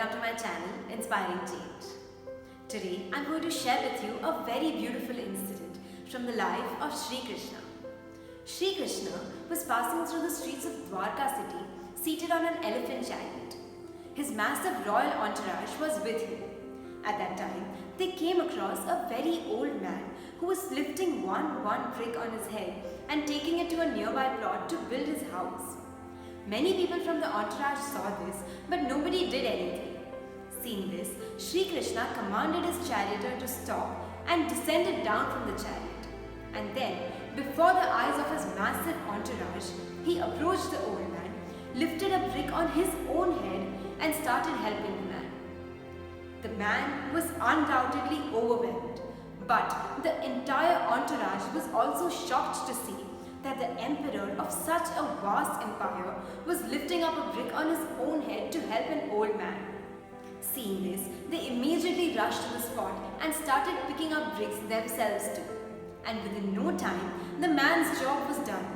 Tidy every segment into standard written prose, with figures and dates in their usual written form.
welcome to my channel Inspiring Change. Today I'm going to share with you a very beautiful incident from the life of Sri Krishna. Sri Krishna was passing through the streets of Dwarka city seated on an elephant chariot. His massive royal entourage was with him. At that time, they came across a very old man who was lifting one brick on his head and taking it to a nearby plot to build his house. Many people from the entourage saw this, but nobody did anything. Seeing this, Sri Krishna commanded his charioteer to stop and descended down from the chariot. And then, before the eyes of his massive entourage, he approached the old man, lifted a brick on his own head and started helping the man. The man was undoubtedly overwhelmed, but the entire entourage was also shocked to see that the emperor of such a vast empire was lifting up a brick on his own head to help an old man. Seeing this, they immediately rushed to the spot and started picking up bricks themselves too. And within no time, the man's job was done,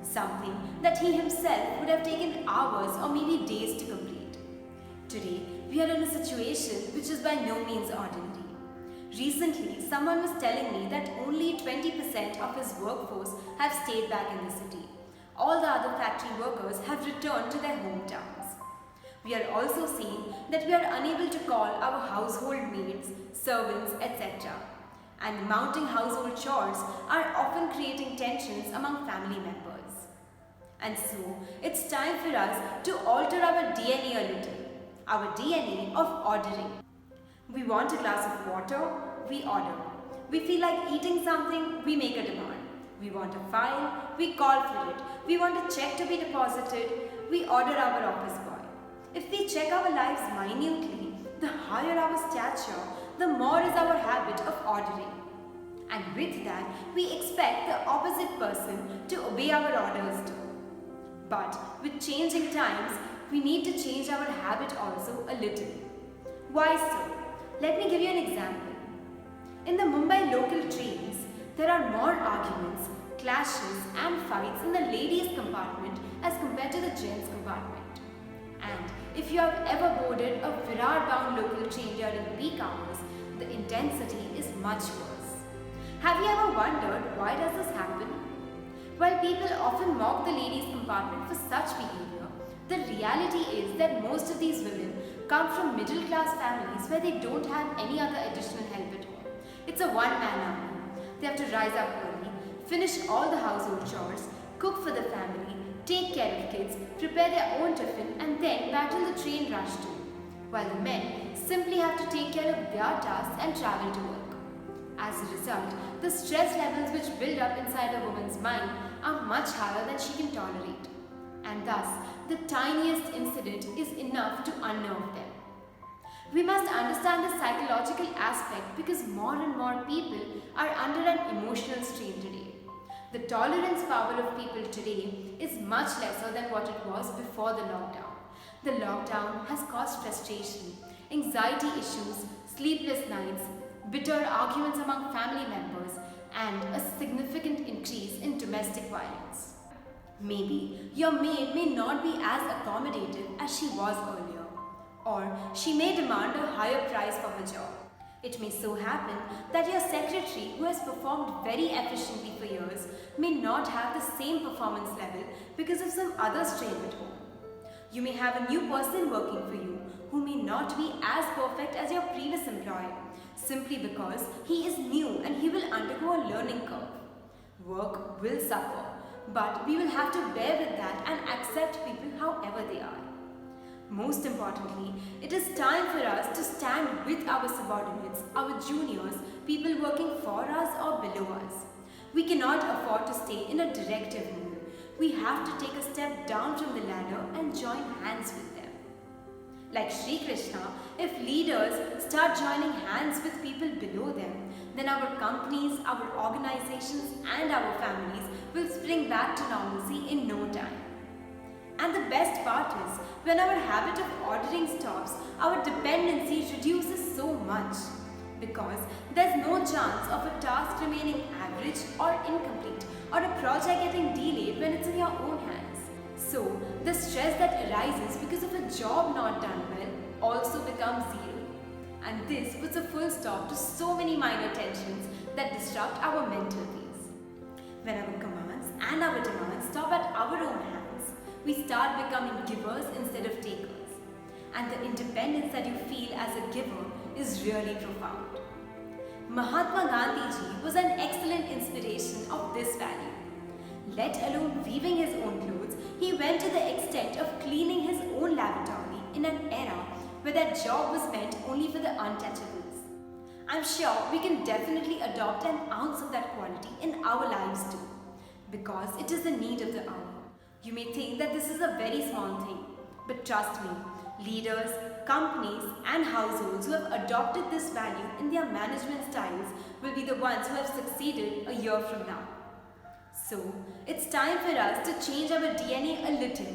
something that he himself would have taken hours or maybe days to complete. Today, we are in a situation which is by no means ordinary. Recently, someone was telling me that only 20% of his workforce have stayed back in the city. All the other factory workers have returned to their hometowns. We are also seeing that we are unable to call our household maids, servants, etc. And mounting household chores are often creating tensions among family members. And so, it's time for us to alter our DNA a little. Our DNA of ordering. We want a glass of water, we order. We feel like eating something, we make a demand. We want a file, we call for it. We want a check to be deposited, we order our office boy. If we check our lives minutely, the higher our stature, the more is our habit of ordering. And with that, we expect the opposite person to obey our orders too. But with changing times, we need to change our habit also a little. Why so? Let me give you an example. In the Mumbai local trains, there are more arguments, clashes and fights in the ladies' compartment as compared to the gents' compartment. And if you have ever boarded a Virar-bound local train during peak hours, the intensity is much worse. Have you ever wondered why does this happen? While people often mock the ladies' compartment for such behavior, the reality is that most of these women come from middle-class families where they don't have any other additional help at home. It's a one-man army. They have to rise up early, finish all the household chores, cook for the family, take care of kids, prepare their own tiffin and then battle the train rush too. While the men simply have to take care of their tasks and travel to work. As a result, the stress levels which build up inside a woman's mind are much higher than she can tolerate. And thus, the tiniest incident is enough to unnerve them. We must understand the psychological aspect because more and more people are under an emotional strain today. The tolerance power of people today is much lesser than what it was before the lockdown. The lockdown has caused frustration, anxiety issues, sleepless nights, bitter arguments among family members, and a significant increase in domestic violence. Maybe your maid may not be as accommodative as she was earlier, or she may demand a higher price for her job. It may so happen that your secretary, who has performed very efficiently for years, may not have the same performance level because of some other strain at home. You may have a new person working for you who may not be as perfect as your previous employee, simply because he is new and he will undergo a learning curve. Work will suffer, but we will have to bear with that and accept people however they are. Most importantly, it is time for us to stand with our subordinates, our juniors, people working for us or below us. We cannot afford to stay in a directive role. We have to take a step down from the ladder and join hands with them. Like Sri Krishna, if leaders start joining hands with people below them, then our companies, our organizations and our families will spring back to normalcy in no time. And the best part is, when our habit of ordering stops, our dependency reduces so much. Because there's no chance of a task remaining average or incomplete or a project getting delayed when it's in your own hands. So, the stress that arises because of a job not done well also become zero. And this puts a full stop to so many minor tensions that disrupt our mental peace. When our commands and our demands stop at our own hands, we start becoming givers instead of takers. And the independence that you feel as a giver is really profound. Mahatma Gandhi ji was an excellent inspiration of this value. Let alone weaving his own clothes, he went to the extent of cleaning his own lavatory in an era where that job was meant only for the untouchables. I'm sure we can definitely adopt an ounce of that quality in our lives too, because it is the need of the hour. You may think that this is a very small thing, but trust me, leaders, companies and households who have adopted this value in their management styles will be the ones who have succeeded a year from now. So, it's time for us to change our DNA a little,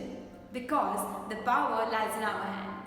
because the power lies in our hands.